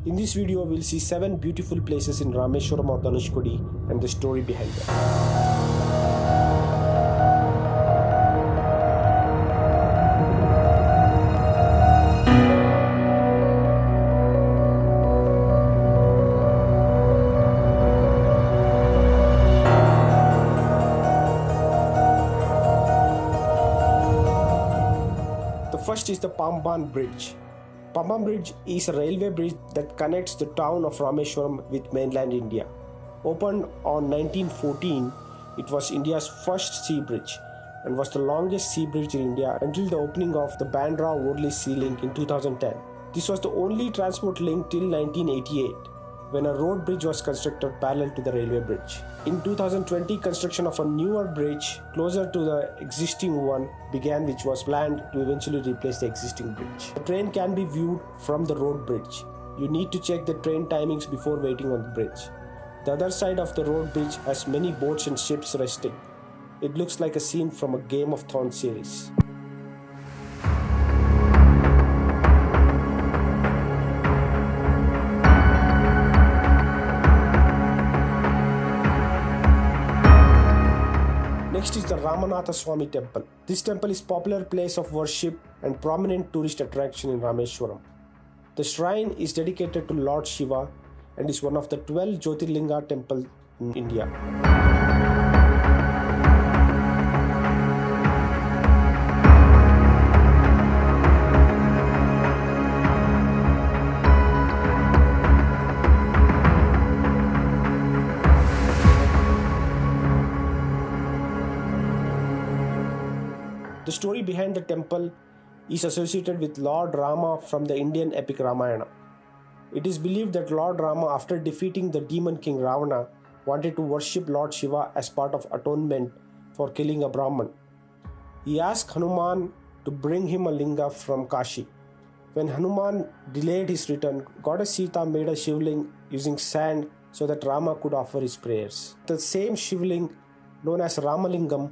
In this video, we'll see 7 beautiful places in Rameswaram or Dhanushkodi and the story behind them. The first is the Pamban Bridge. Pamban Bridge is a railway bridge that connects the town of Rameswaram with mainland India. Opened on 1914, it was India's first sea bridge and was the longest sea bridge in India until the opening of the Bandra-Worli Sea Link in 2010. This was the only transport link till 1988, when a road bridge was constructed parallel to the railway bridge. In 2020, construction of a newer bridge closer to the existing one began, which was planned to eventually replace the existing bridge. The train can be viewed from the road bridge. You need to check the train timings before waiting on the bridge. The other side of the road bridge has many boats and ships resting. It looks like a scene from a Game of Thrones series. Next is the Ramanathaswamy Temple. This temple is a popular place of worship and prominent tourist attraction in Rameswaram. The shrine is dedicated to Lord Shiva and is one of the 12 Jyotirlinga temples in India. The story behind the temple is associated with Lord Rama from the Indian epic Ramayana. It is believed that Lord Rama, after defeating the demon king Ravana, wanted to worship Lord Shiva as part of atonement for killing a Brahman. He asked Hanuman to bring him a linga from Kashi. When Hanuman delayed his return, Goddess Sita made a shivling using sand so that Rama could offer his prayers. The same shivling, known as Ramalingam,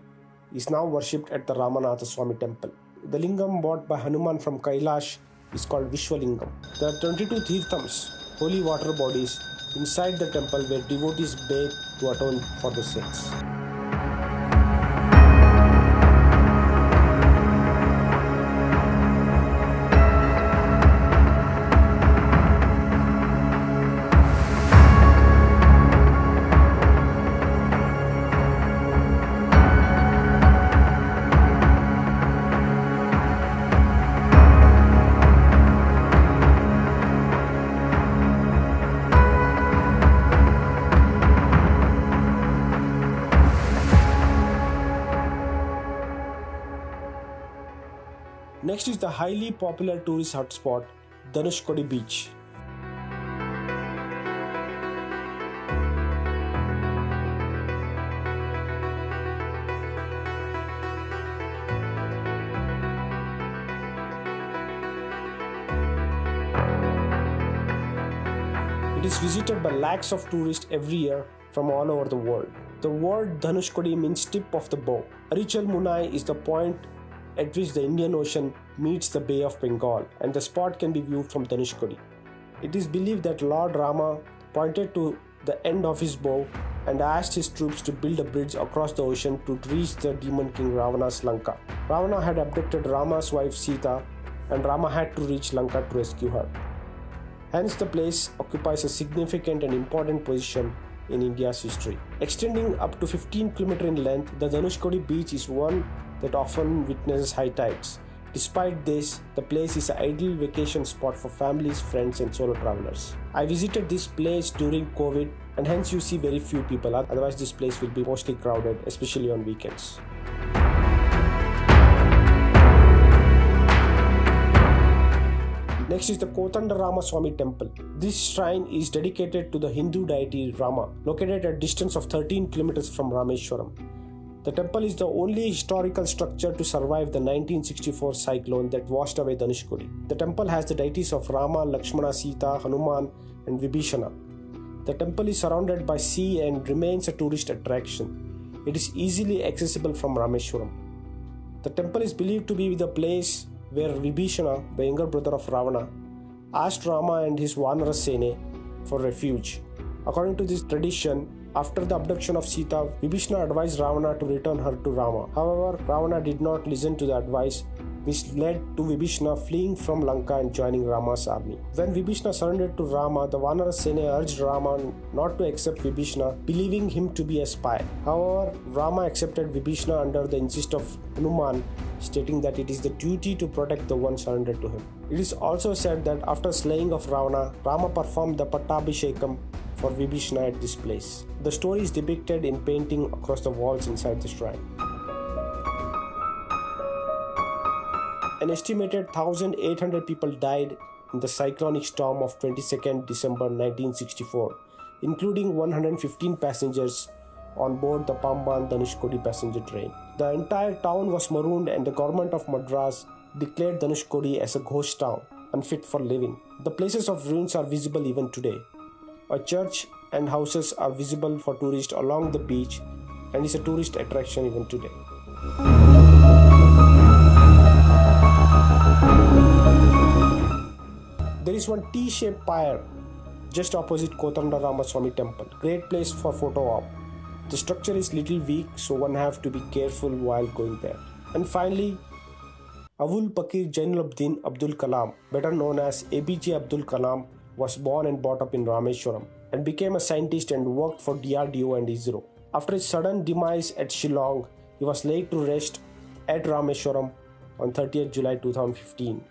is now worshipped at the Ramanathaswamy Temple. The lingam bought by Hanuman from Kailash is called Vishwalingam. There are 22 Tirthams, holy water bodies, inside the temple where devotees bathe to atone for their sins. Next is the highly popular tourist hotspot, Dhanushkodi Beach. It is visited by lakhs of tourists every year from all over the world. The word Dhanushkodi means tip of the bow. Arichal Munai is the point at which the Indian Ocean meets the Bay of Bengal, and the spot can be viewed from Dhanushkodi. It is believed that Lord Rama pointed to the end of his bow and asked his troops to build a bridge across the ocean to reach the demon king Ravana's Lanka. Ravana had abducted Rama's wife Sita, and Rama had to reach Lanka to rescue her. Hence, the place occupies a significant and important position in India's history. Extending up to 15 km in length, the Dhanushkodi Beach is one that often witnesses high tides. Despite this, the place is an ideal vacation spot for families, friends and solo travelers. I visited this place during COVID and hence you see very few people, otherwise this place will be mostly crowded, especially on weekends. Next is the Kotandaramaswamy Temple. This shrine is dedicated to the Hindu deity Rama, located at a distance of 13 km from Rameswaram. The temple is the only historical structure to survive the 1964 cyclone that washed away Dhanushkodi. The temple has the deities of Rama, Lakshmana, Sita, Hanuman and Vibhishana. The temple is surrounded by sea and remains a tourist attraction. It is easily accessible from Rameswaram. The temple is believed to be the place where Vibhishana, the younger brother of Ravana, asked Rama and his Vanarasena for refuge. According to this tradition, after the abduction of Sita, Vibhishana advised Ravana to return her to Rama. However, Ravana did not listen to the advice, which led to Vibhishana fleeing from Lanka and joining Rama's army. When Vibhishana surrendered to Rama, the Vanarasena urged Rama not to accept Vibhishana, believing him to be a spy. However, Rama accepted Vibhishana under the insist of Hanuman, stating that it is the duty to protect the one surrendered to him. It is also said that after slaying of Ravana, Rama performed the Pattabhishekam for Vibhishana at this place. The story is depicted in painting across the walls inside the shrine. An estimated 1,800 people died in the cyclonic storm of 22nd December 1964, including 115 passengers on board the Pamban Dhanushkodi passenger train. The entire town was marooned and the government of Madras declared Dhanushkodi as a ghost town, unfit for living. The places of ruins are visible even today. A church and houses are visible for tourists along the beach and is a tourist attraction even today. There is one T-shaped pier just opposite Kotandaramaswamy Temple. Great place for photo op. The structure is little weak, so one have to be careful while going there. And finally, Abul Pakir Jainuddin Abdul Kalam, better known as APJ Abdul Kalam, was born and brought up in Rameswaram and became a scientist and worked for DRDO and ISRO. After his sudden demise at Shillong, he was laid to rest at Rameswaram on 30th July 2015.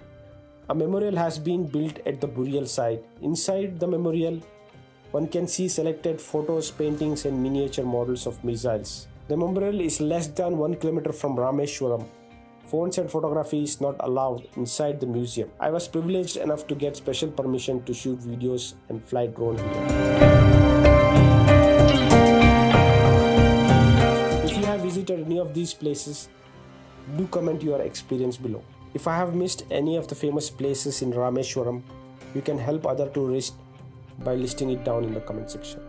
A memorial has been built at the burial site. Inside the memorial, one can see selected photos, paintings and miniature models of missiles. The memorial is less than 1 kilometer from Rameswaram. Phones and photography is not allowed inside the museum. I was privileged enough to get special permission to shoot videos and fly drone here. If you have visited any of these places, do comment your experience below. If I have missed any of the famous places in Rameswaram, you can help other tourists by listing it down in the comment section.